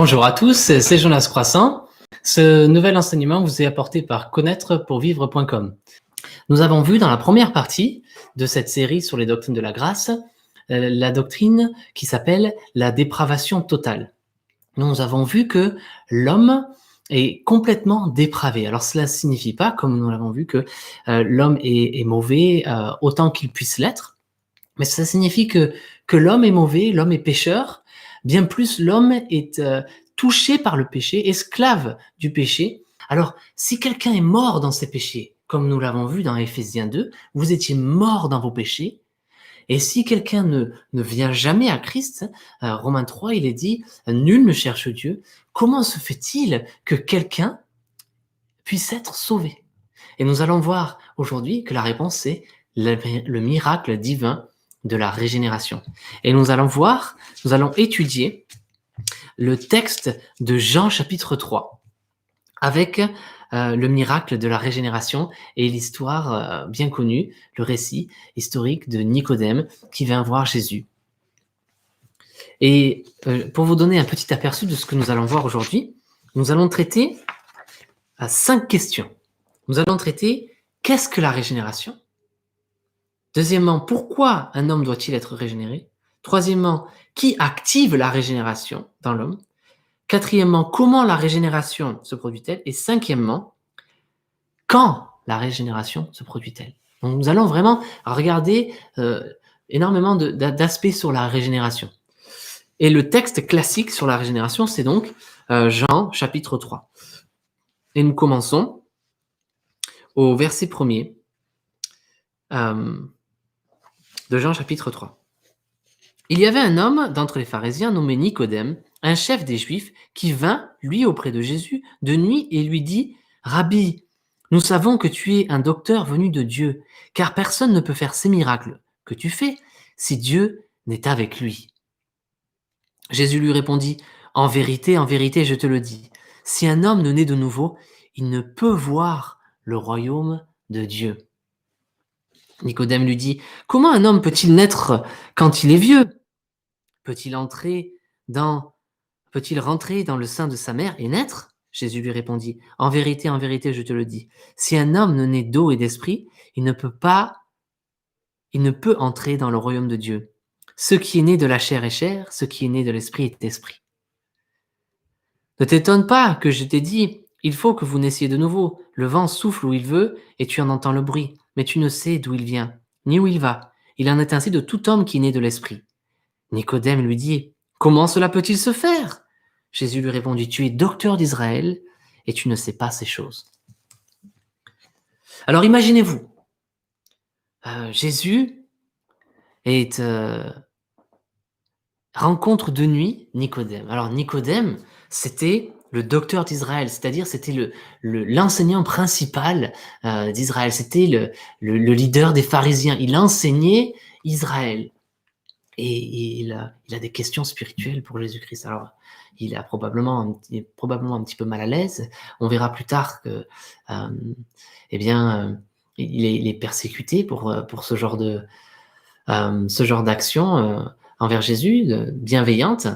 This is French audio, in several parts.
Bonjour à tous, c'est Jonas Croissant. Ce nouvel enseignement vous est apporté par connaîtrepourvivre.com. Nous avons vu dans la première partie de cette série sur les doctrines de la grâce, la doctrine qui s'appelle la dépravation totale. Nous avons vu que l'homme est complètement dépravé. Alors cela ne signifie pas, comme nous l'avons vu, que l'homme est mauvais autant qu'il puisse l'être, mais ça signifie que l'homme est mauvais, l'homme est pécheur. Bien plus, l'homme est touché par le péché, esclave du péché. Alors, si quelqu'un est mort dans ses péchés, comme nous l'avons vu dans Éphésiens 2, vous étiez mort dans vos péchés. Et si quelqu'un ne vient jamais à Christ, Romains 3, il est dit, nul ne cherche Dieu. Comment se fait-il que quelqu'un puisse être sauvé? Et nous allons voir aujourd'hui que la réponse, c'est le miracle divin de la régénération. Et nous allons étudier le texte de Jean chapitre 3 avec le miracle de la régénération et l'histoire bien connue, le récit historique de Nicodème qui vient voir Jésus. Et pour vous donner un petit aperçu de ce que nous allons voir aujourd'hui, nous allons traiter 5 questions. Nous allons traiter qu'est-ce que la régénération? Deuxièmement, pourquoi un homme doit-il être régénéré? Troisièmement, qui active la régénération dans l'homme? Quatrièmement, comment la régénération se produit-elle? Et cinquièmement, quand la régénération se produit-elle? Donc nous allons vraiment regarder énormément d'aspects sur la régénération. Et le texte classique sur la régénération, c'est donc Jean chapitre 3. Et nous commençons au verset 1er de Jean chapitre 3. Il y avait un homme d'entre les pharisiens nommé Nicodème, un chef des Juifs, qui vint, lui, auprès de Jésus de nuit et lui dit « Rabbi, nous savons que tu es un docteur venu de Dieu, car personne ne peut faire ces miracles que tu fais si Dieu n'est avec lui. » Jésus lui répondit « en vérité, je te le dis, si un homme ne naît de nouveau, il ne peut voir le royaume de Dieu. » Nicodème lui dit « Comment un homme peut-il naître quand il est vieux? Peut-il rentrer dans le sein de sa mère et naître? » Jésus lui répondit « en vérité, je te le dis, si un homme ne naît d'eau et d'esprit, il ne peut entrer dans le royaume de Dieu. Ce qui est né de la chair est chair, ce qui est né de l'esprit est esprit. Ne t'étonne pas que je t'ai dit, il faut que vous naissiez de nouveau. Le vent souffle où il veut et tu en entends le bruit, mais tu ne sais d'où il vient, ni où il va. Il en est ainsi de tout homme qui est né de l'esprit. » Nicodème lui dit « Comment cela peut-il se faire ?» Jésus lui répondit « Tu es docteur d'Israël et tu ne sais pas ces choses. » Alors imaginez-vous, Jésus rencontre de nuit Nicodème. Alors Nicodème, c'était le docteur d'Israël, c'est-à-dire c'était l'enseignant principal d'Israël, c'était le leader des pharisiens. Il enseignait Israël. Et il a des questions spirituelles pour Jésus-Christ. Alors, il est probablement un petit peu mal à l'aise. On verra plus tard que, il est persécuté pour ce genre d'action envers Jésus, bienveillante.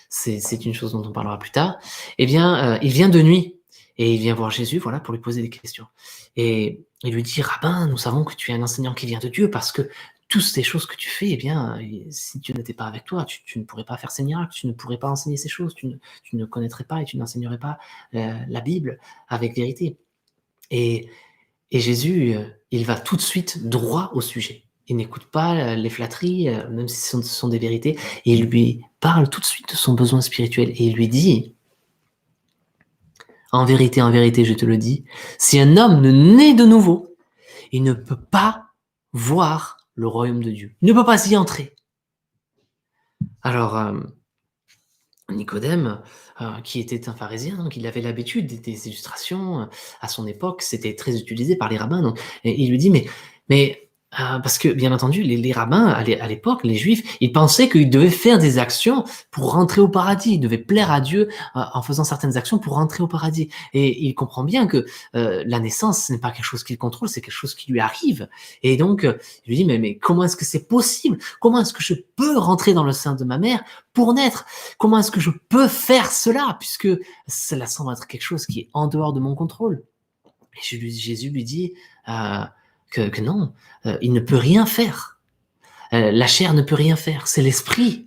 C'est une chose dont on parlera plus tard. Eh bien, il vient de nuit et il vient voir Jésus, voilà, pour lui poser des questions. Et il lui dit, Rabbin, nous savons que tu es un enseignant qui vient de Dieu parce que toutes ces choses que tu fais, eh bien, si Dieu n'était pas avec toi, tu ne pourrais pas faire ces miracles, tu ne pourrais pas enseigner ces choses, tu ne connaîtrais pas et tu n'enseignerais pas la Bible avec vérité. Et Jésus, il va tout de suite droit au sujet. Il n'écoute pas les flatteries, même si ce sont des vérités, et il lui parle tout de suite de son besoin spirituel. Et il lui dit, en vérité, je te le dis, si un homme ne naît de nouveau, il ne peut pas voir le royaume de Dieu. Il ne peut pas y entrer. Alors, Nicodème, qui était un pharisien, donc il avait l'habitude des illustrations à son époque, c'était très utilisé par les rabbins. Donc, et il lui dit, mais Parce que, bien entendu, les rabbins, à l'époque, les juifs, ils pensaient qu'ils devaient faire des actions pour rentrer au paradis. Ils devaient plaire à Dieu en faisant certaines actions pour rentrer au paradis. Et il comprend bien que la naissance, ce n'est pas quelque chose qu'il contrôle, c'est quelque chose qui lui arrive. Et donc, il lui dit, mais comment est-ce que c'est possible? Comment est-ce que je peux rentrer dans le sein de ma mère pour naître? Comment est-ce que je peux faire cela? Puisque cela semble être quelque chose qui est en dehors de mon contrôle. Et Jésus lui dit que non, il ne peut rien faire. La chair ne peut rien faire. C'est l'esprit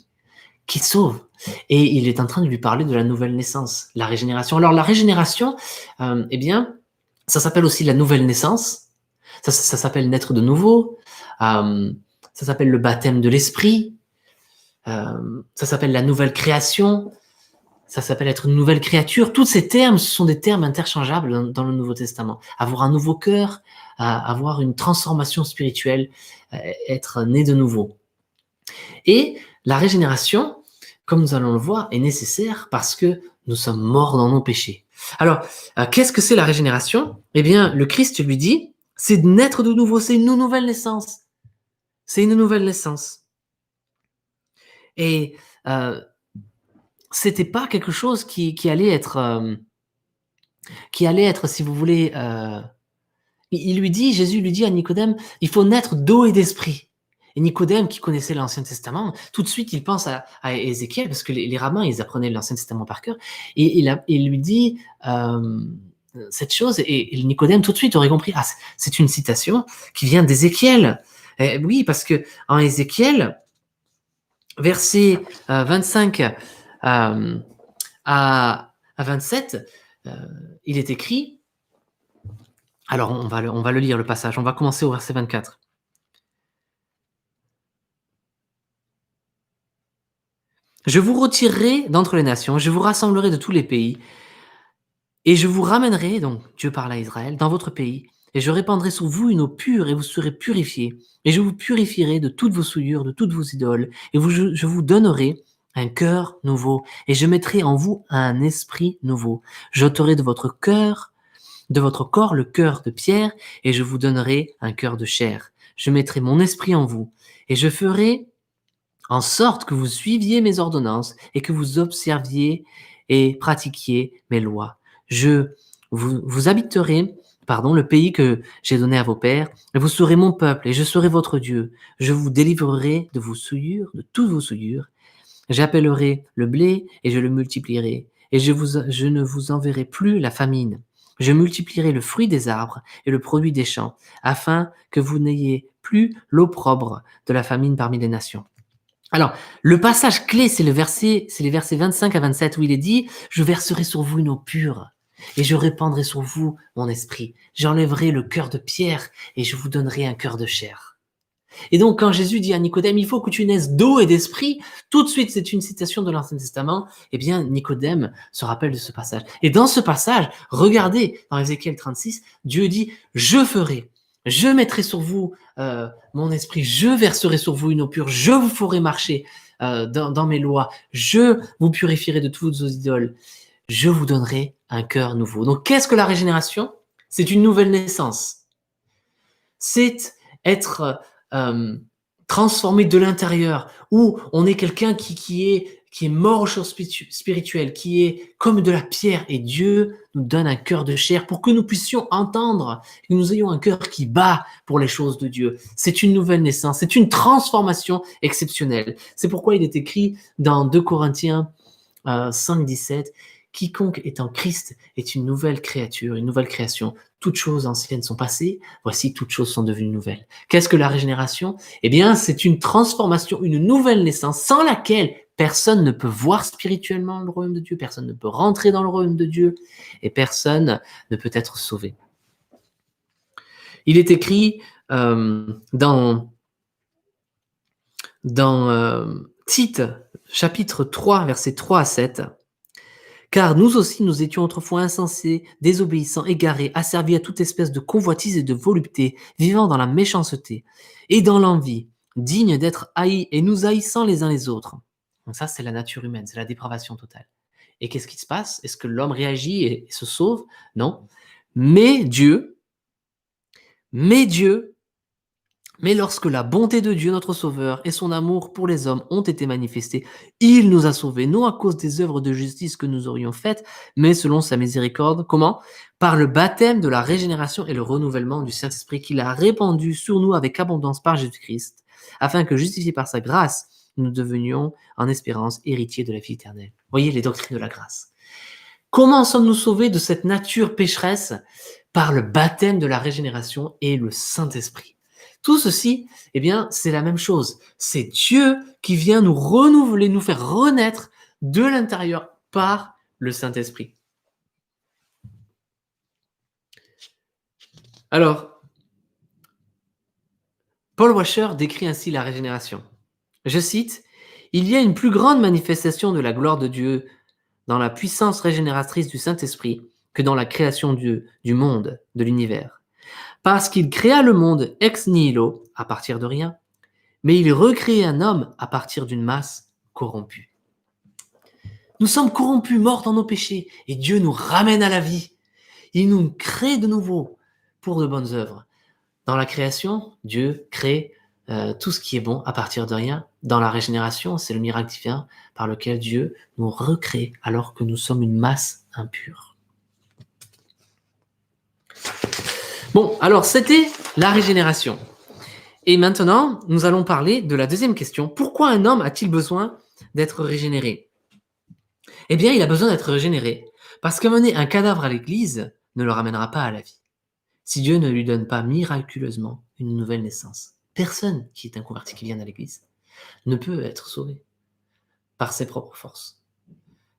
qui sauve. Et il est en train de lui parler de la nouvelle naissance, la régénération. Alors la régénération, eh bien, ça s'appelle aussi la nouvelle naissance. Ça s'appelle naître de nouveau. Ça s'appelle le baptême de l'esprit. Ça s'appelle la nouvelle création. Ça s'appelle être une nouvelle créature. Tous ces termes, ce sont des termes interchangeables dans le Nouveau Testament. Avoir un nouveau cœur, avoir une transformation spirituelle, être né de nouveau. Et la régénération, comme nous allons le voir, est nécessaire parce que nous sommes morts dans nos péchés. Alors, qu'est-ce que c'est la régénération? Eh bien, le Christ lui dit, c'est de naître de nouveau, c'est une nouvelle naissance. C'est une nouvelle naissance. Et c'était pas quelque chose qui allait être, si vous voulez, Jésus lui dit à Nicodème, il faut naître d'eau et d'esprit. Et Nicodème, qui connaissait l'Ancien Testament, tout de suite, il pense à Ézéchiel, parce que les rabbins, ils apprenaient l'Ancien Testament par cœur, et il lui dit cette chose, et Nicodème, tout de suite, aurait compris, c'est une citation qui vient d'Ézéchiel. Oui, parce que en Ézéchiel, verset 25 à 27, il est écrit, alors on va le lire le passage, on va commencer au verset 24. Je vous retirerai d'entre les nations, je vous rassemblerai de tous les pays, et je vous ramènerai, donc Dieu parle à Israël, dans votre pays, et je répandrai sur vous une eau pure, et vous serez purifiés, et je vous purifierai de toutes vos souillures, de toutes vos idoles, et je vous donnerai un cœur nouveau, et je mettrai en vous un esprit nouveau. J'ôterai de votre corps le cœur de pierre, et je vous donnerai un cœur de chair. Je mettrai mon esprit en vous, et je ferai en sorte que vous suiviez mes ordonnances et que vous observiez et pratiquiez mes lois. Vous habiterez, le pays que j'ai donné à vos pères, et vous serez mon peuple, et je serai votre Dieu. Je vous délivrerai de vos souillures, de toutes vos souillures. J'appellerai le blé, et je le multiplierai, et je ne vous enverrai plus la famine. Je multiplierai le fruit des arbres et le produit des champs, afin que vous n'ayez plus l'opprobre de la famine parmi les nations. Alors, le passage clé, c'est les versets 25 à 27 où il est dit « Je verserai sur vous une eau pure et je répandrai sur vous mon esprit. J'enlèverai le cœur de pierre et je vous donnerai un cœur de chair. » Et donc, quand Jésus dit à Nicodème « Il faut que tu naisses d'eau et d'esprit », tout de suite, c'est une citation de l'Ancien Testament. Eh bien, Nicodème se rappelle de ce passage. Et dans ce passage, regardez, dans Ézéchiel 36, Dieu dit « Je ferai ». Je mettrai sur vous mon esprit, je verserai sur vous une eau pure, je vous ferai marcher dans mes lois, je vous purifierai de toutes vos idoles, je vous donnerai un cœur nouveau. Donc, qu'est-ce que la régénération? C'est une nouvelle naissance. C'est être transformé de l'intérieur, où on est quelqu'un qui est mort aux choses spirituelles, qui est comme de la pierre, et Dieu nous donne un cœur de chair pour que nous puissions entendre, que nous ayons un cœur qui bat pour les choses de Dieu. C'est une nouvelle naissance, c'est une transformation exceptionnelle. C'est pourquoi il est écrit dans 2 Corinthiens 5:17, « Quiconque est en Christ est une nouvelle créature, une nouvelle création. Toutes choses anciennes sont passées, voici toutes choses sont devenues nouvelles. » Qu'est-ce que la régénération? Eh bien, c'est une transformation, une nouvelle naissance sans laquelle personne ne peut voir spirituellement le royaume de Dieu, personne ne peut rentrer dans le royaume de Dieu et personne ne peut être sauvé. Il est écrit dans Tite, chapitre 3, versets 3 à 7, « Car nous aussi, nous étions autrefois insensés, désobéissants, égarés, asservis à toute espèce de convoitise et de volupté, vivant dans la méchanceté et dans l'envie, dignes d'être haïs et nous haïssant les uns les autres. » Donc ça, c'est la nature humaine, c'est la dépravation totale. Et qu'est-ce qui se passe? Est-ce que l'homme réagit et se sauve? Non. Mais Dieu Mais lorsque la bonté de Dieu, notre Sauveur, et son amour pour les hommes ont été manifestés, il nous a sauvés, non à cause des œuvres de justice que nous aurions faites, mais selon sa miséricorde. Comment? Par le baptême de la régénération et le renouvellement du Saint-Esprit qu'il a répandu sur nous avec abondance par Jésus-Christ, afin que, justifiés par sa grâce, nous devenions en espérance héritiers de la vie éternelle. Voyez les doctrines de la grâce. Comment sommes-nous sauvés de cette nature pécheresse? Par le baptême de la régénération et le Saint-Esprit. Tout ceci, eh bien, c'est la même chose. C'est Dieu qui vient nous renouveler, nous faire renaître de l'intérieur par le Saint-Esprit. Alors, Paul Washer décrit ainsi la régénération. Je cite, « Il y a une plus grande manifestation de la gloire de Dieu dans la puissance régénératrice du Saint-Esprit que dans la création du monde, de l'univers. Parce qu'il créa le monde ex nihilo, à partir de rien, mais il recrée un homme à partir d'une masse corrompue. Nous sommes corrompus, morts dans nos péchés, et Dieu nous ramène à la vie. Il nous crée de nouveau pour de bonnes œuvres. Dans la création, Dieu crée tout ce qui est bon à partir de rien. Dans la régénération, c'est le miracle divin par lequel Dieu nous recrée alors que nous sommes une masse impure. Bon, alors c'était la régénération. Et maintenant, nous allons parler de la deuxième question. Pourquoi un homme a-t-il besoin d'être régénéré? Eh bien, il a besoin d'être régénéré parce qu'amener un cadavre à l'église ne le ramènera pas à la vie. Si Dieu ne lui donne pas miraculeusement une nouvelle naissance, personne qui est un converti qui vient à l'église ne peut être sauvé par ses propres forces.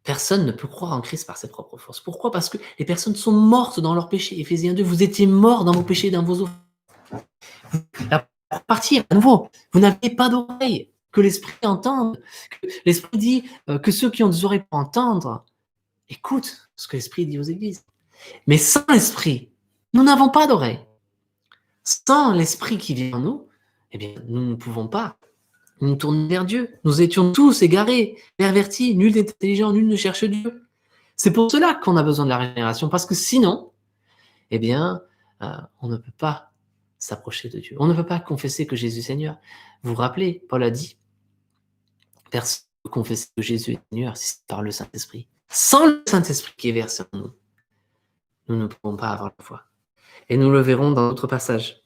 Personne ne peut croire en Christ par ses propres forces. Pourquoi? Parce que les personnes sont mortes dans leurs péchés. Éphésiens 2, vous étiez morts dans vos péchés, dans vos offenses. Pour partir, à nouveau, vous n'avez pas d'oreilles, que l'Esprit entende. Que l'Esprit dit que ceux qui ont des oreilles pour entendre, écoutent ce que l'Esprit dit aux églises. Mais sans l'Esprit, nous n'avons pas d'oreilles. Sans l'Esprit qui vient en nous, eh bien, nous ne pouvons pas nous tourner vers Dieu. Nous étions tous égarés, pervertis, nul n'est intelligent, nul ne cherche Dieu. C'est pour cela qu'on a besoin de la régénération, parce que sinon, eh bien, on ne peut pas s'approcher de Dieu. On ne peut pas confesser que Jésus est Seigneur. Vous vous rappelez, Paul a dit, personne ne peut confesser que Jésus est Seigneur si c'est par le Saint-Esprit. Sans le Saint-Esprit qui est versé en nous, nous ne pouvons pas avoir la foi. Et nous le verrons dans d'autres passages.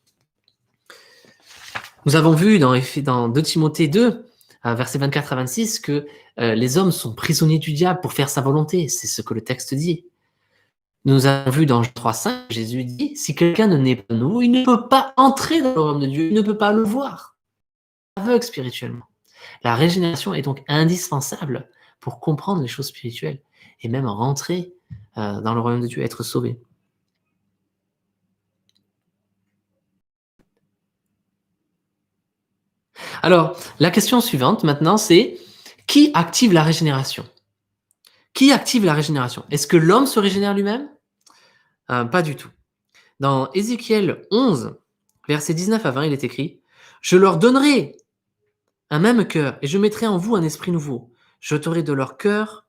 Nous avons vu dans 2 Timothée 2, versets 24 à 26, que les hommes sont prisonniers du diable pour faire sa volonté. C'est ce que le texte dit. Nous avons vu dans Jean 3,5, Jésus dit, si quelqu'un ne naît pas de nouveau, il ne peut pas entrer dans le royaume de Dieu, il ne peut pas le voir. Aveugle spirituellement. La régénération est donc indispensable pour comprendre les choses spirituelles et même rentrer dans le royaume de Dieu, être sauvé. Alors, la question suivante maintenant, c'est qui active la régénération? Qui active la régénération? Est-ce que l'homme se régénère lui-même? Pas du tout. Dans Ézéchiel 11, versets 19 à 20, il est écrit « Je leur donnerai un même cœur, et je mettrai en vous un esprit nouveau. J'ôterai de leur corps,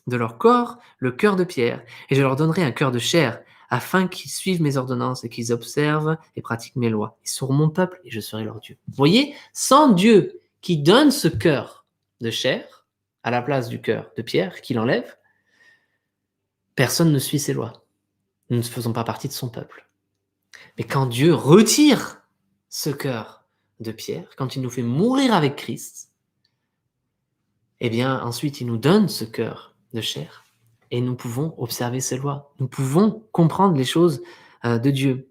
le cœur de pierre, et je leur donnerai un cœur de chair, afin qu'ils suivent mes ordonnances et qu'ils observent et pratiquent mes lois. Ils seront mon peuple et je serai leur Dieu. » Vous voyez, sans Dieu qui donne ce cœur de chair à la place du cœur de pierre, qu'il enlève, personne ne suit ses lois. Nous ne faisons pas partie de son peuple. Mais quand Dieu retire ce cœur de pierre, quand il nous fait mourir avec Christ, eh bien ensuite il nous donne ce cœur de chair. Et nous pouvons observer ses lois. Nous pouvons comprendre les choses de Dieu.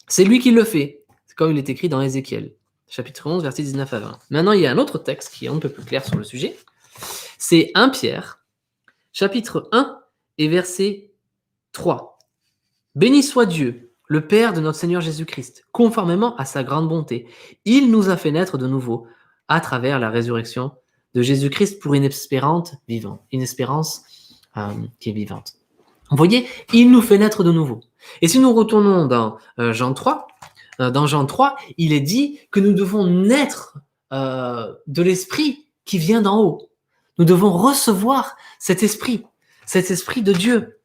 C'est lui qui le fait. C'est comme il est écrit dans Ézéchiel, chapitre 11, versets 19 à 20. Maintenant, il y a un autre texte qui est un peu plus clair sur le sujet. C'est 1 Pierre, chapitre 1 et verset 3. « Béni soit Dieu, le Père de notre Seigneur Jésus-Christ, conformément à sa grande bonté. Il nous a fait naître de nouveau à travers la résurrection de Jésus-Christ pour une espérance vivante. Une espérance qui est vivante. » Vous voyez, il nous fait naître de nouveau. Et si nous retournons dans Jean 3, il est dit que nous devons naître de l'esprit qui vient d'en haut. Nous devons recevoir cet esprit de Dieu.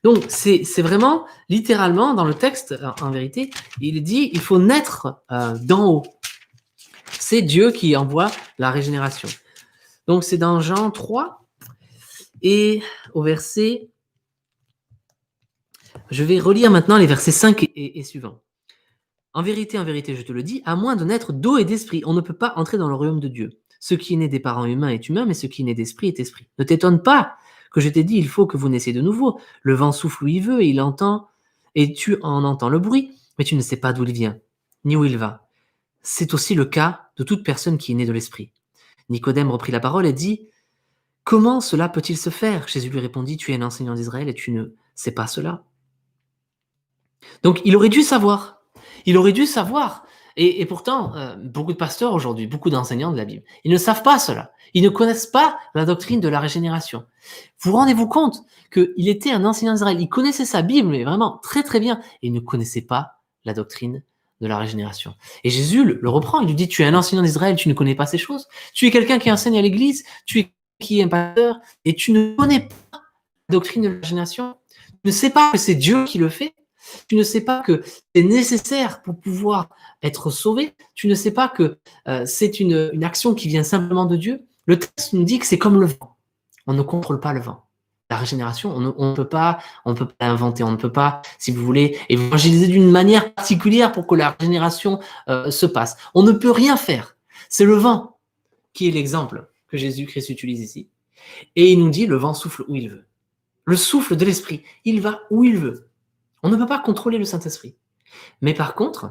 Donc, c'est vraiment, littéralement, dans le texte, en vérité, il est dit, il faut naître d'en haut. C'est Dieu qui envoie la régénération. Donc, c'est dans Jean 3 et au verset... Je vais relire maintenant les versets 5 et suivants. En vérité, je te le dis, à moins de naître d'eau et d'esprit, on ne peut pas entrer dans le royaume de Dieu. Ce qui est né des parents humains est humain, mais ce qui est né d'esprit est esprit. Ne t'étonne pas que je t'ai dit, il faut que vous naissiez de nouveau. Le vent souffle où il veut et il entend, et tu en entends le bruit, mais tu ne sais pas d'où il vient, ni où il va. C'est aussi le cas de toute personne qui est née de l'esprit. Nicodème reprit la parole et dit, comment cela peut-il se faire? Jésus lui répondit, tu es un enseignant d'Israël et tu ne sais pas cela. Donc, il aurait dû savoir. Il aurait dû savoir. Et pourtant, beaucoup de pasteurs aujourd'hui, beaucoup d'enseignants de la Bible, ils ne savent pas cela. Ils ne connaissent pas la doctrine de la régénération. Vous rendez-vous compte qu'il était un enseignant d'Israël, il connaissait sa Bible, mais vraiment très très bien, et il ne connaissait pas la doctrine de la régénération. Et Jésus le reprend, il lui dit, tu es un enseignant d'Israël, tu ne connais pas ces choses. Tu es quelqu'un qui enseigne à l'église, tu es qui est un pasteur, et tu ne connais pas la doctrine de la régénération. Tu ne sais pas que c'est Dieu qui le fait. Tu ne sais pas que c'est nécessaire pour pouvoir être sauvé. Tu ne sais pas que c'est une action qui vient simplement de Dieu. Le texte nous dit que c'est comme le vent. On ne contrôle pas le vent. La régénération, on ne peut pas l'inventer. On ne peut pas, si vous voulez, évangéliser d'une manière particulière pour que la régénération se passe. On ne peut rien faire. C'est le vent qui est l'exemple que Jésus-Christ utilise ici. Et il nous dit, le vent souffle où il veut. Le souffle de l'esprit, il va où il veut. On ne peut pas contrôler le Saint-Esprit. Mais par contre,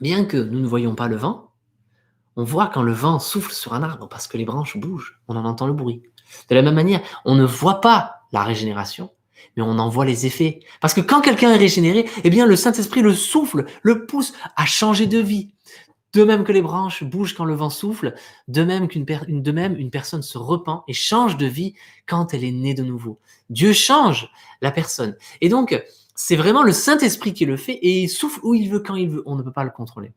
bien que nous ne voyions pas le vent, on voit quand le vent souffle sur un arbre parce que les branches bougent, on en entend le bruit. De la même manière, on ne voit pas la régénération, mais on en voit les effets. Parce que quand quelqu'un est régénéré, eh bien le Saint-Esprit le souffle, le pousse à changer de vie. De même que les branches bougent quand le vent souffle, de même une personne se repent et change de vie quand elle est née de nouveau. Dieu change la personne. Et donc, c'est vraiment le Saint-Esprit qui le fait et il souffle où il veut, quand il veut. On ne peut pas le contrôler.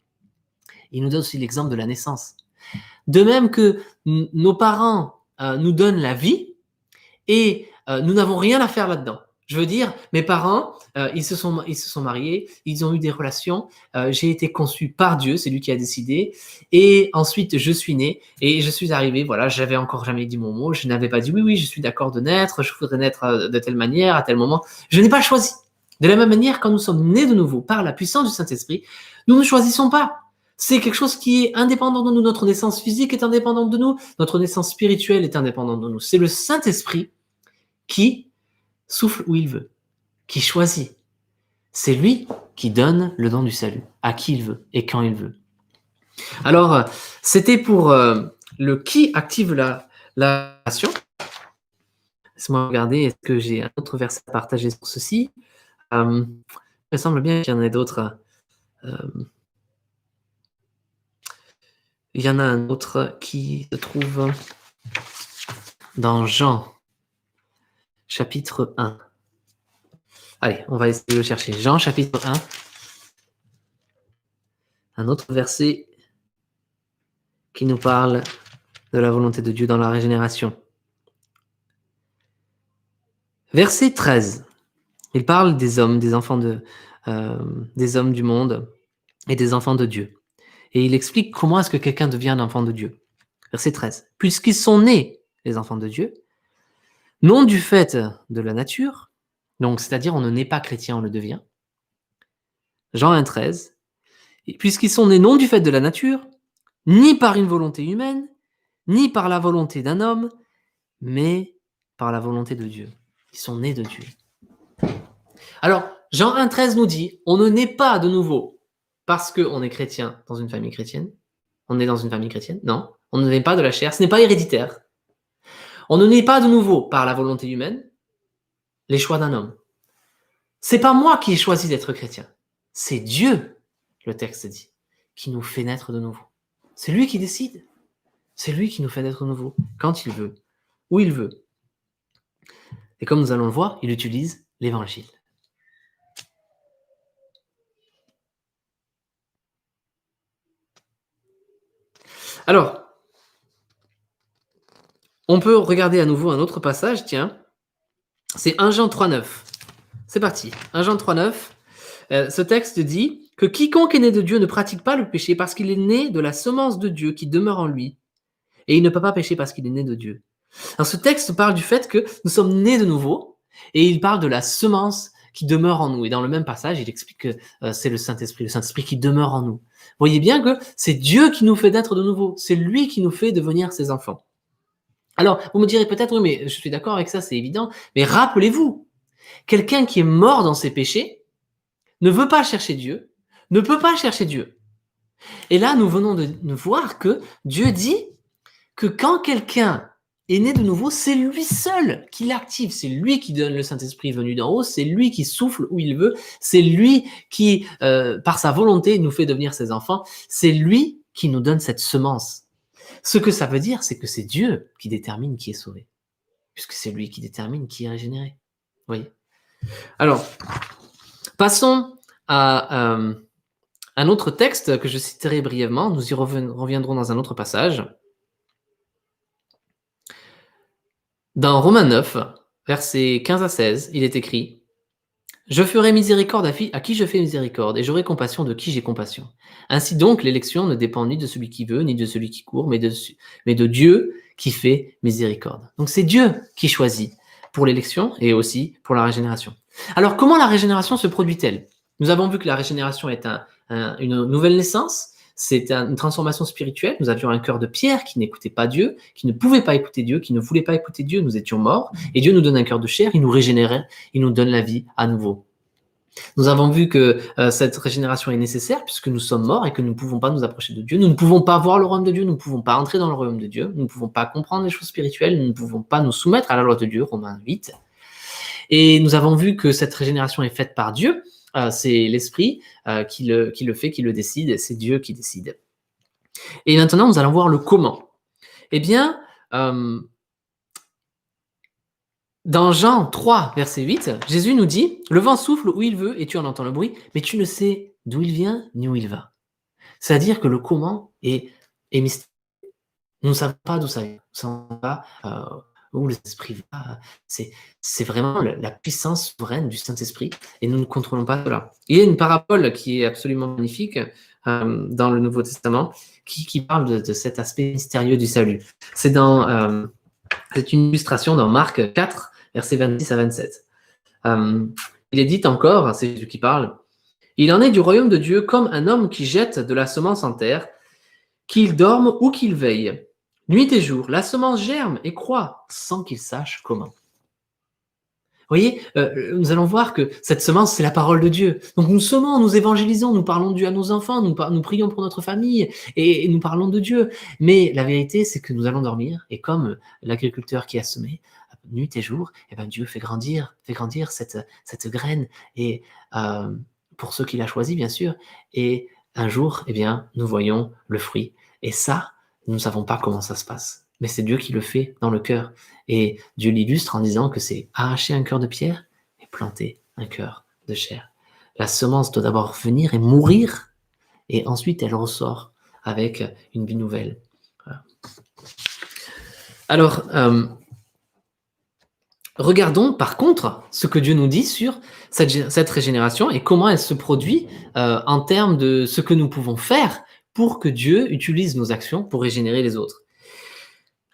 Il nous donne aussi l'exemple de la naissance. De même que nos parents nous donnent la vie et nous n'avons rien à faire là-dedans. Je veux dire, mes parents, ils se sont mariés, ils ont eu des relations, j'ai été conçu par Dieu, c'est lui qui a décidé, et ensuite je suis né, et je suis arrivé, voilà, j'avais encore jamais dit mon mot, je n'avais pas dit oui, je suis d'accord de naître, je voudrais naître de telle manière, à tel moment, je n'ai pas choisi. De la même manière, quand nous sommes nés de nouveau par la puissance du Saint-Esprit, nous ne choisissons pas. C'est quelque chose qui est indépendant de nous. Notre naissance physique est indépendante de nous. Notre naissance spirituelle est indépendante de nous. C'est le Saint-Esprit qui souffle où il veut, qui choisit. C'est lui qui donne le don du salut à qui il veut et quand il veut. Alors, c'était pour le qui active la relation. Laisse-moi regarder, est-ce que j'ai un autre verset à partager sur ceci? Il me semble bien qu'il y en a d'autres. Il y en a un autre qui se trouve dans Jean, chapitre 1. Allez, on va essayer de le chercher. Jean, chapitre 1. Un autre verset qui nous parle de la volonté de Dieu dans la régénération. Verset 13. Il parle des hommes, des enfants des hommes du monde et des enfants de Dieu. Et il explique comment est-ce que quelqu'un devient un enfant de Dieu. Verset 13. Puisqu'ils sont nés, les enfants de Dieu, non du fait de la nature, donc c'est-à-dire on ne naît pas chrétien, on le devient. Jean 1, 13. Puisqu'ils sont nés non du fait de la nature, ni par une volonté humaine, ni par la volonté d'un homme, mais par la volonté de Dieu. Ils sont nés de Dieu. Alors, Jean 1, 13 nous dit, on ne naît pas de nouveau parce qu'on est chrétien dans une famille chrétienne. On est dans une famille chrétienne. Non, on ne naît pas de la chair, ce n'est pas héréditaire. On ne naît pas de nouveau par la volonté humaine, les choix d'un homme. C'est pas moi qui ai choisi d'être chrétien. C'est Dieu, le texte dit, qui nous fait naître de nouveau. C'est lui qui décide. C'est lui qui nous fait naître de nouveau, quand il veut, où il veut. Et comme nous allons le voir, il utilise l'évangile. Alors, on peut regarder à nouveau un autre passage, tiens. C'est 1 Jean 3,9. C'est parti. 1 Jean 3,9. Ce texte dit, que quiconque est né de Dieu ne pratique pas le péché parce qu'il est né de la semence de Dieu qui demeure en lui. Et il ne peut pas pécher parce qu'il est né de Dieu. Alors ce texte parle du fait que nous sommes nés de nouveau et il parle de la semence qui demeure en nous. Et dans le même passage, il explique que c'est le Saint-Esprit qui demeure en nous. Vous voyez bien que c'est Dieu qui nous fait naître de nouveau. C'est lui qui nous fait devenir ses enfants. Alors, vous me direz peut-être, oui, mais je suis d'accord avec ça, c'est évident. Mais rappelez-vous, quelqu'un qui est mort dans ses péchés ne veut pas chercher Dieu, ne peut pas chercher Dieu. Et là, nous venons de voir que Dieu dit que quand quelqu'un est né de nouveau, c'est lui seul qui l'active, c'est lui qui donne le Saint-Esprit venu d'en haut, c'est lui qui souffle où il veut, c'est lui qui, par sa volonté, nous fait devenir ses enfants, c'est lui qui nous donne cette semence. Ce que ça veut dire, c'est que c'est Dieu qui détermine qui est sauvé, puisque c'est lui qui détermine qui est régénéré. Vous voyez ? Alors, passons à un autre texte que je citerai brièvement, nous y reviendrons dans un autre passage. Dans Romains 9, versets 15 à 16, il est écrit « Je ferai miséricorde à qui je fais miséricorde, et j'aurai compassion de qui j'ai compassion. Ainsi donc, l'élection ne dépend ni de celui qui veut, ni de celui qui court, mais de Dieu qui fait miséricorde. » Donc c'est Dieu qui choisit pour l'élection et aussi pour la régénération. Alors comment la régénération se produit-elle ? Nous avons vu que la régénération est une nouvelle naissance, c'est une transformation spirituelle. Nous avions un cœur de pierre qui n'écoutait pas Dieu, qui ne pouvait pas écouter Dieu, qui ne voulait pas écouter Dieu. Nous étions morts et Dieu nous donne un cœur de chair, il nous régénère, il nous donne la vie à nouveau. Nous avons vu que cette régénération est nécessaire puisque nous sommes morts et que nous ne pouvons pas nous approcher de Dieu. Nous ne pouvons pas voir le royaume de Dieu, nous ne pouvons pas entrer dans le royaume de Dieu, nous ne pouvons pas comprendre les choses spirituelles, nous ne pouvons pas nous soumettre à la loi de Dieu, Romains 8. Et nous avons vu que cette régénération est faite par Dieu. C'est l'Esprit qui le fait, qui le décide, c'est Dieu qui décide. Et maintenant, nous allons voir le comment. Eh bien, dans Jean 3, verset 8, Jésus nous dit « Le vent souffle où il veut et tu en entends le bruit, mais tu ne sais d'où il vient ni où il va. » C'est-à-dire que le comment est mystérieux. Nous ne savons pas d'où ça vient. Nous ne savons pas où l'Esprit va. C'est vraiment la puissance souveraine du Saint-Esprit et nous ne contrôlons pas cela. Il y a une parabole qui est absolument magnifique dans le Nouveau Testament qui parle de cet aspect mystérieux du salut. C'est une illustration dans Marc 4, versets 26 à 27. Il est dit encore, c'est Jésus qui parle, « Il en est du royaume de Dieu comme un homme qui jette de la semence en terre, qu'il dorme ou qu'il veille. Nuit et jour, la semence germe et croît sans qu'il sache comment. » Vous voyez, nous allons voir que cette semence, c'est la parole de Dieu. Donc nous semons, nous évangélisons, nous parlons de Dieu à nos enfants, nous prions pour notre famille et nous parlons de Dieu. Mais la vérité, c'est que nous allons dormir et comme l'agriculteur qui a semé, nuit et jour, eh ben Dieu fait grandir cette graine et pour ceux qu'il a choisis, bien sûr. Et un jour, eh bien, nous voyons le fruit. Et ça, nous ne savons pas comment ça se passe. Mais c'est Dieu qui le fait dans le cœur. Et Dieu l'illustre en disant que c'est arracher un cœur de pierre et planter un cœur de chair. La semence doit d'abord venir et mourir, et ensuite elle ressort avec une vie nouvelle. Voilà. Alors, regardons par contre ce que Dieu nous dit sur cette régénération et comment elle se produit en termes de ce que nous pouvons faire pour que Dieu utilise nos actions pour régénérer les autres.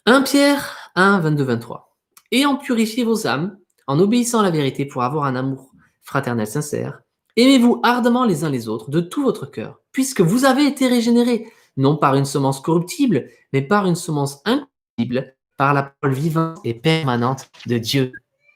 1 Pierre 1, 22, 23. « Ayant purifié vos âmes, en obéissant à la vérité pour avoir un amour fraternel sincère, aimez-vous ardemment les uns les autres de tout votre cœur, puisque vous avez été régénérés, non par une semence corruptible, mais par une semence incorruptible, par la parole vivante et permanente de Dieu. »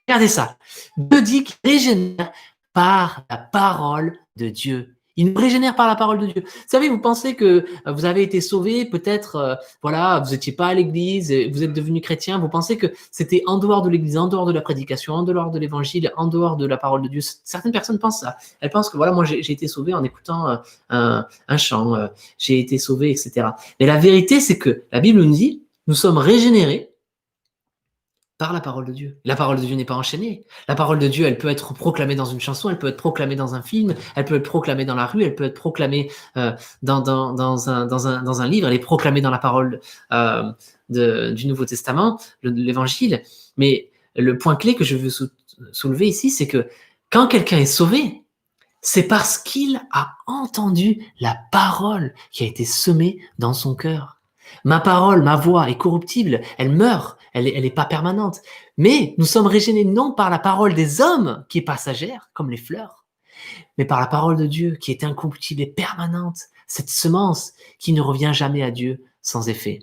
Regardez ça. Dieu dit qu'il régénère par la parole de Dieu. Il nous régénère par la parole de Dieu. Vous savez, vous pensez que vous avez été sauvé, peut-être, voilà, vous n'étiez pas à l'église, vous êtes devenu chrétien, vous pensez que c'était en dehors de l'église, en dehors de la prédication, en dehors de l'évangile, en dehors de la parole de Dieu. Certaines personnes pensent ça. Elles pensent que voilà, moi j'ai été sauvé en écoutant un chant, j'ai été sauvé, etc. Mais la vérité, c'est que la Bible nous dit, nous sommes régénérés par la parole de Dieu. La parole de Dieu n'est pas enchaînée. La parole de Dieu, elle peut être proclamée dans une chanson, elle peut être proclamée dans un film, elle peut être proclamée dans la rue, elle peut être proclamée dans un livre, elle est proclamée dans la parole du Nouveau Testament, l'Évangile. Mais le point clé que je veux soulever ici, c'est que quand quelqu'un est sauvé, C'est parce qu'il a entendu la parole qui a été semée dans son cœur. Ma parole, ma voix est corruptible, elle meurt, elle est pas permanente. Mais nous sommes régénérés non par la parole des hommes qui est passagère, comme les fleurs, mais par la parole de Dieu qui est incorruptible et permanente, cette semence qui ne revient jamais à Dieu sans effet.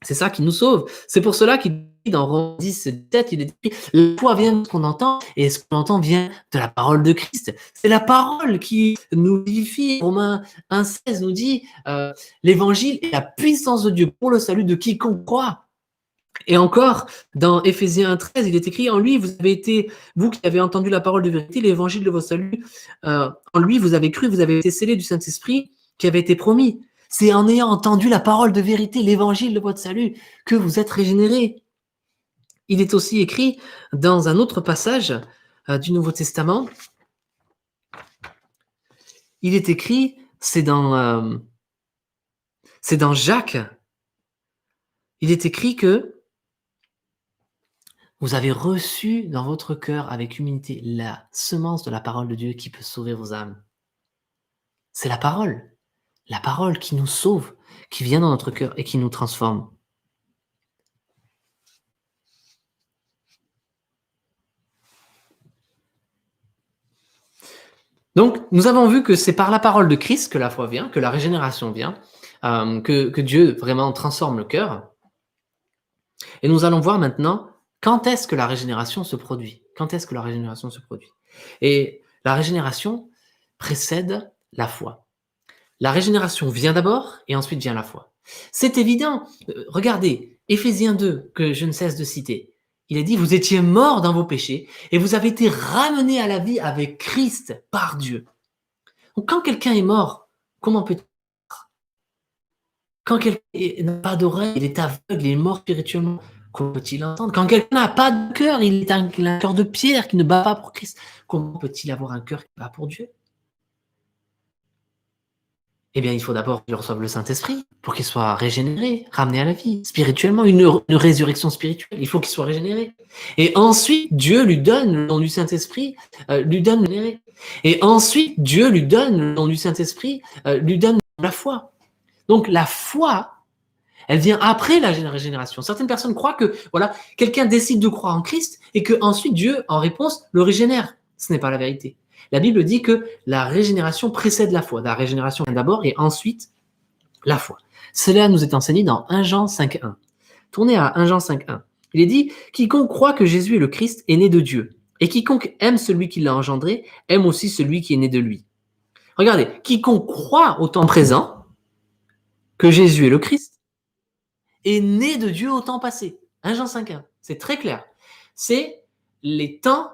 C'est ça qui nous sauve. C'est pour cela qu'il dit dans Romains 10, 17, il est écrit, la foi vient de ce qu'on entend, et ce qu'on entend vient de la parole de Christ. C'est la parole qui nous vivifie. Romains 1,16 nous dit, l'évangile est la puissance de Dieu pour le salut de quiconque croit. Et encore, dans Éphésiens 1,13, il est écrit, en lui, vous avez été, vous qui avez entendu la parole de vérité, l'évangile de votre salut, en lui, vous avez cru, vous avez été scellés du Saint-Esprit qui avait été promis. C'est en ayant entendu la parole de vérité, l'évangile de votre salut, que vous êtes régénérés. Il est aussi écrit dans un autre passage du Nouveau Testament, il est écrit, c'est dans Jacques, il est écrit que vous avez reçu dans votre cœur avec humilité la semence de la parole de Dieu qui peut sauver vos âmes. C'est la parole qui nous sauve, qui vient dans notre cœur et qui nous transforme. Donc, nous avons vu que c'est par la parole de Christ que la foi vient, que la régénération vient, que Dieu vraiment transforme le cœur. Et nous allons voir maintenant quand est-ce que la régénération se produit. Quand est-ce que la régénération se produit? Et la régénération précède la foi. La régénération vient d'abord et ensuite vient la foi. C'est évident. Regardez, Éphésiens 2, que je ne cesse de citer. Il est dit, vous étiez morts dans vos péchés et vous avez été ramenés à la vie avec Christ par Dieu. Donc quand quelqu'un est mort, comment peut-il? Quand quelqu'un n'a pas d'oreille, il est aveugle, il est mort spirituellement, comment peut-il entendre? Quand quelqu'un n'a pas de cœur, il a un cœur de pierre qui ne bat pas pour Christ, comment peut-il avoir un cœur qui bat pour Dieu? Eh bien, il faut d'abord qu'il reçoive le Saint-Esprit pour qu'il soit régénéré, ramené à la vie, spirituellement, une résurrection spirituelle. Il faut qu'il soit régénéré. Et ensuite, Dieu lui donne le don du Saint-Esprit, lui donne le. Et ensuite, Dieu lui donne le don du Saint-Esprit, lui donne la foi. Donc, la foi, elle vient après la régénération. Certaines personnes croient que, voilà, quelqu'un décide de croire en Christ et que ensuite Dieu, en réponse, le régénère. Ce n'est pas la vérité. La Bible dit que la régénération précède la foi. La régénération vient d'abord et ensuite la foi. Cela nous est enseigné dans 1 Jean 5.1. Tournez à 1 Jean 5.1. Il est dit « Quiconque croit que Jésus est le Christ est né de Dieu. Et quiconque aime celui qui l'a engendré, aime aussi celui qui est né de lui. » Regardez, quiconque croit au temps présent que Jésus est le Christ est né de Dieu au temps passé. 1 Jean 5.1. C'est très clair. C'est les temps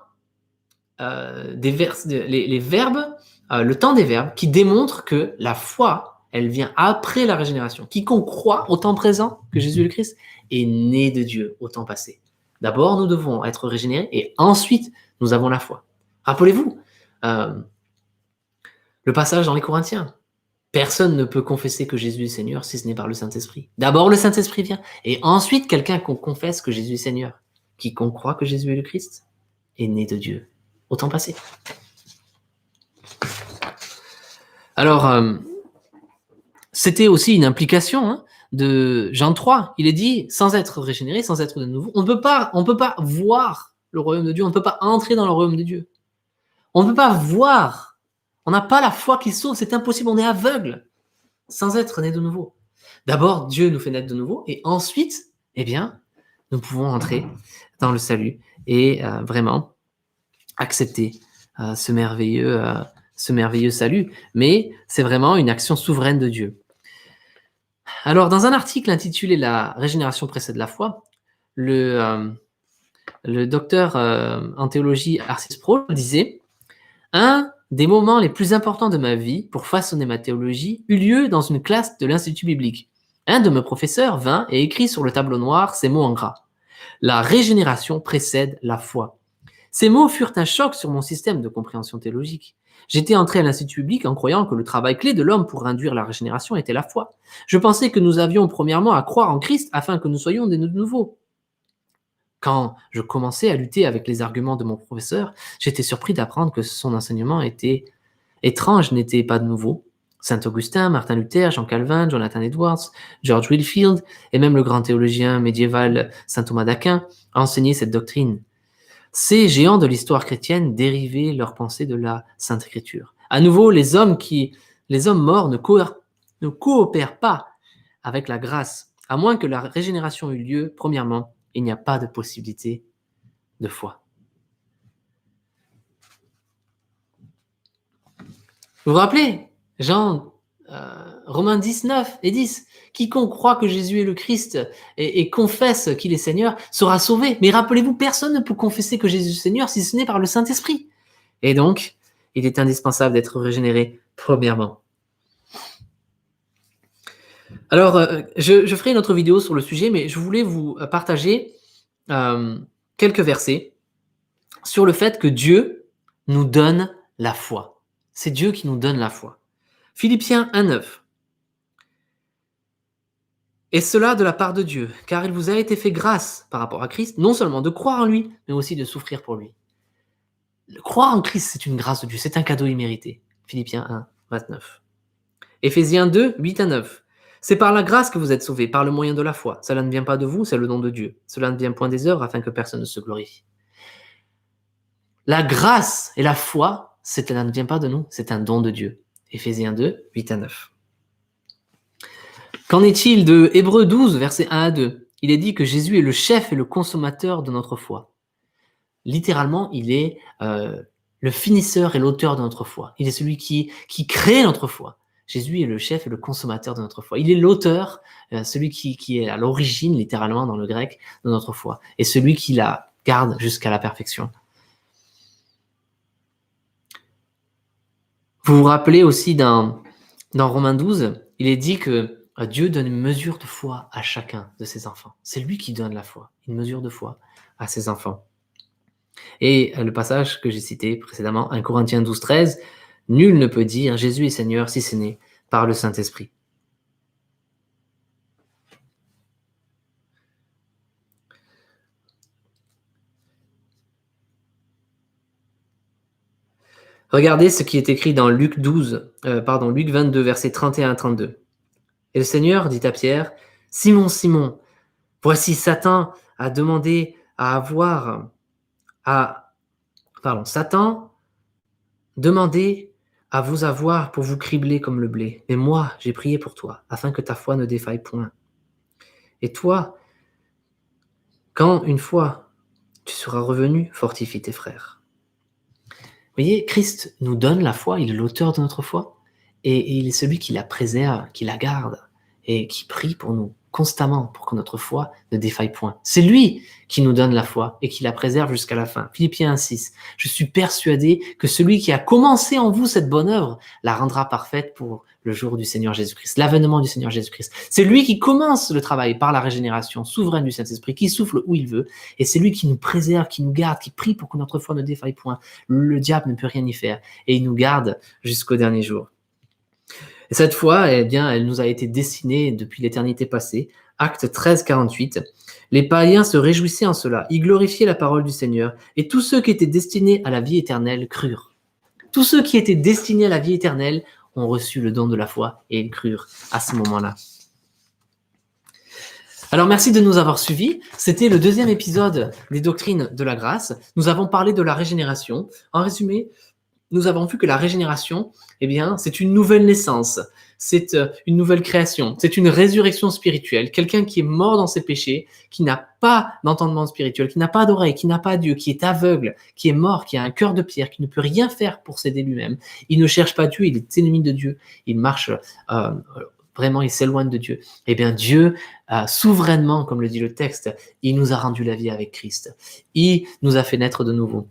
les verbes, le temps des verbes qui démontrent que la foi, elle vient après la régénération. Quiconque croit au temps présent que Jésus est le Christ est né de Dieu au temps passé. D'abord, nous devons être régénérés et ensuite, nous avons la foi. Rappelez-vous, le passage dans les Corinthiens. Personne ne peut confesser que Jésus est Seigneur si ce n'est par le Saint-Esprit. D'abord, le Saint-Esprit vient et ensuite, quelqu'un qu'on confesse que Jésus est Seigneur. Quiconque croit que Jésus est le Christ est né de Dieu au temps passé. Alors, c'était aussi une implication de Jean 3. Il est dit, sans être régénéré, sans être de nouveau, on ne peut pas voir le royaume de Dieu, on ne peut pas entrer dans le royaume de Dieu. On ne peut pas voir, on n'a pas la foi qui sauve, c'est impossible, on est aveugle, sans être né de nouveau. D'abord, Dieu nous fait naître de nouveau, et ensuite, eh bien, nous pouvons entrer dans le salut et vraiment accepter ce merveilleux salut, mais c'est vraiment une action souveraine de Dieu. Alors, dans un article intitulé « La régénération précède la foi », le docteur en théologie Arcis Sproul disait « Un des moments les plus importants de ma vie pour façonner ma théologie eut lieu dans une classe de l'Institut biblique. Un de mes professeurs vint et écrit sur le tableau noir ces mots en gras. « La régénération précède la foi ». Ces mots furent un choc sur mon système de compréhension théologique. J'étais entré à l'Institut biblique en croyant que le travail clé de l'homme pour induire la régénération était la foi. Je pensais que nous avions premièrement à croire en Christ afin que nous soyons des nouveaux. Quand je commençais à lutter avec les arguments de mon professeur, j'étais surpris d'apprendre que son enseignement était étrange n'était pas de nouveau. Saint Augustin, Martin Luther, Jean Calvin, Jonathan Edwards, George Whitefield et même le grand théologien médiéval Saint Thomas d'Aquin a enseigné cette doctrine. Ces géants de l'histoire chrétienne dérivaient leurs pensées de la Sainte Écriture. À nouveau, les hommes morts ne coopèrent pas avec la grâce. À moins que la régénération eût lieu, premièrement, il n'y a pas de possibilité de foi. Vous vous rappelez, Romains 19 et 10, quiconque croit que Jésus est le Christ et confesse qu'il est Seigneur sera sauvé. Mais rappelez-vous, personne ne peut confesser que Jésus est Seigneur si ce n'est par le Saint-Esprit. Et donc, il est indispensable d'être régénéré premièrement. Alors, je ferai une autre vidéo sur le sujet, mais je voulais vous partager quelques versets sur le fait que Dieu nous donne la foi. C'est Dieu qui nous donne la foi. Philippiens 1,9. Et cela de la part de Dieu, car il vous a été fait grâce par rapport à Christ, non seulement de croire en lui, mais aussi de souffrir pour lui. Croire en Christ, c'est une grâce de Dieu, c'est un cadeau immérité. Philippiens 1, 29. Éphésiens 2, 8 à 9. C'est par la grâce que vous êtes sauvés, par le moyen de la foi. Cela ne vient pas de vous, c'est le don de Dieu. Cela ne vient point des œuvres, afin que personne ne se glorifie. La grâce et la foi, cela ne vient pas de nous, c'est un don de Dieu. Éphésiens 2, 8 à 9. Qu'en est-il de Hébreux 12, versets 1 à 2 ? Il est dit que Jésus est le chef et le consommateur de notre foi. Littéralement, il est le finisseur et l'auteur de notre foi. Il est celui qui crée notre foi. Jésus est le chef et le consommateur de notre foi. Il est l'auteur, celui qui est à l'origine, littéralement dans le grec, de notre foi. Et celui qui la garde jusqu'à la perfection. Vous vous rappelez aussi dans Romains 12, il est dit que Dieu donne une mesure de foi à chacun de ses enfants. C'est lui qui donne la foi, une mesure de foi à ses enfants. Et le passage que j'ai cité précédemment, 1 Corinthiens 12, 13, « Nul ne peut dire Jésus est Seigneur si ce n'est par le Saint-Esprit. » Regardez ce qui est écrit dans Luc 22, versets 31 à 32. Et le Seigneur dit à Pierre, « Simon, Simon, voici Satan a demandé Satan demandait à vous avoir pour vous cribler comme le blé. Mais moi, j'ai prié pour toi, afin que ta foi ne défaille point. Et toi, quand une fois tu seras revenu, fortifie tes frères. » Vous voyez, Christ nous donne la foi, il est l'auteur de notre foi, et il est celui qui la préserve, qui la garde, et qui prie pour nous constamment pour que notre foi ne défaille point. C'est lui qui nous donne la foi et qui la préserve jusqu'à la fin. Philippiens 1, 6. Je suis persuadé que celui qui a commencé en vous cette bonne œuvre la rendra parfaite pour le jour du Seigneur Jésus-Christ, l'avènement du Seigneur Jésus-Christ. C'est lui qui commence le travail par la régénération souveraine du Saint-Esprit, qui souffle où il veut, et c'est lui qui nous préserve, qui nous garde, qui prie pour que notre foi ne défaille point. Le diable ne peut rien y faire, et il nous garde jusqu'au dernier jour. Et cette foi, eh bien, elle nous a été destinée depuis l'éternité passée. Acte 13, 48. Les païens se réjouissaient en cela, ils glorifiaient la parole du Seigneur, et tous ceux qui étaient destinés à la vie éternelle crurent. Tous ceux qui étaient destinés à la vie éternelle ont reçu le don de la foi, et ils crurent à ce moment-là. Alors, merci de nous avoir suivis. C'était le 2e épisode des doctrines de la grâce. Nous avons parlé de la régénération. En résumé, nous avons vu que la régénération, eh bien, c'est une nouvelle naissance, c'est une nouvelle création, c'est une résurrection spirituelle. Quelqu'un qui est mort dans ses péchés, qui n'a pas d'entendement spirituel, qui n'a pas d'oreille, qui n'a pas Dieu, qui est aveugle, qui est mort, qui a un cœur de pierre, qui ne peut rien faire pour s'aider lui-même. Il ne cherche pas Dieu, il est ennemi de Dieu, il marche vraiment, il s'éloigne de Dieu. Eh bien, Dieu, souverainement, comme le dit le texte, il nous a rendu la vie avec Christ. Il nous a fait naître de nouveau.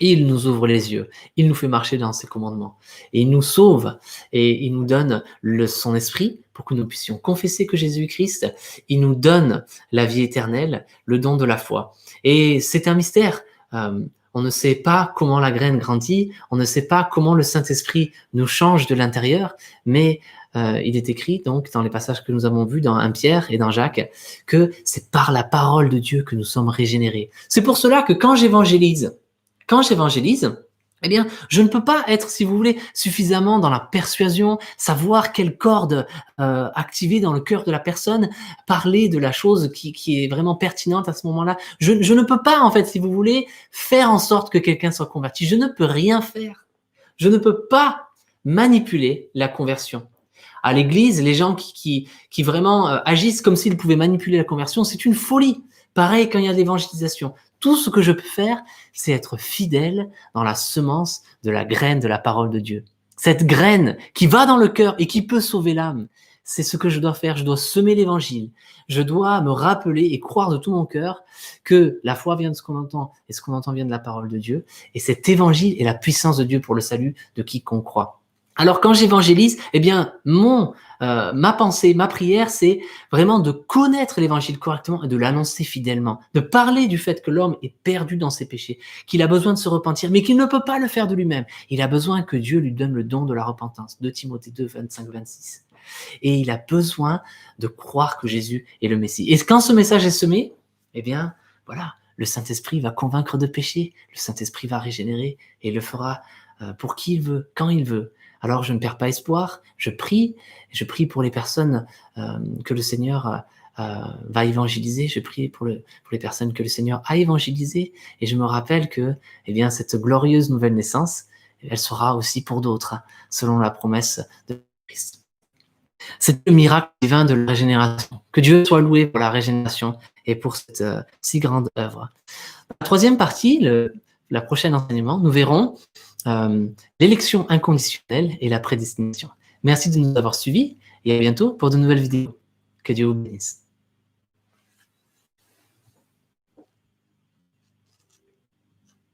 Il nous ouvre les yeux, il nous fait marcher dans ses commandements, et il nous sauve, et il nous donne son esprit pour que nous puissions confesser que Jésus-Christ, il nous donne la vie éternelle, le don de la foi. Et c'est un mystère. On ne sait pas comment la graine grandit, on ne sait pas comment le Saint-Esprit nous change de l'intérieur, mais il est écrit donc dans les passages que nous avons vus dans 1 Pierre et dans Jacques que c'est par la parole de Dieu que nous sommes régénérés. C'est pour cela que quand j'évangélise, Eh bien, je ne peux pas être, si vous voulez, suffisamment dans la persuasion, savoir quelle corde activer dans le cœur de la personne, parler de la chose qui est vraiment pertinente à ce moment-là. Je ne peux pas, en fait, si vous voulez, faire en sorte que quelqu'un soit converti. Je ne peux rien faire. Je ne peux pas manipuler la conversion. À l'église, les gens qui vraiment agissent comme s'ils pouvaient manipuler la conversion, c'est une folie. Pareil quand il y a l'évangélisation. Tout ce que je peux faire, c'est être fidèle dans la semence de la graine de la parole de Dieu. Cette graine qui va dans le cœur et qui peut sauver l'âme, c'est ce que je dois faire. Je dois semer l'évangile. Je dois me rappeler et croire de tout mon cœur que la foi vient de ce qu'on entend et ce qu'on entend vient de la parole de Dieu. Et cet évangile est la puissance de Dieu pour le salut de quiconque croit. Alors quand j'évangélise, eh bien ma pensée, ma prière, c'est vraiment de connaître l'évangile correctement et de l'annoncer fidèlement, de parler du fait que l'homme est perdu dans ses péchés, qu'il a besoin de se repentir, mais qu'il ne peut pas le faire de lui-même. Il a besoin que Dieu lui donne le don de la repentance, 2 Timothée 2, 25, 26. Et il a besoin de croire que Jésus est le Messie. Et quand ce message est semé, eh bien voilà, le Saint-Esprit va convaincre de péché, le Saint-Esprit va régénérer et le fera pour qui il veut, quand il veut. Alors je ne perds pas espoir, je prie pour les personnes que le Seigneur va évangéliser, je prie pour les personnes que le Seigneur a évangélisées, et je me rappelle que eh bien, cette glorieuse nouvelle naissance, elle sera aussi pour d'autres, selon la promesse de Christ. C'est le miracle divin de la régénération. Que Dieu soit loué pour la régénération et pour cette si grande œuvre. La troisième partie, la prochaine enseignement, nous verrons l'élection inconditionnelle et la prédestination. Merci de nous avoir suivis et à bientôt pour de nouvelles vidéos. Que Dieu vous bénisse.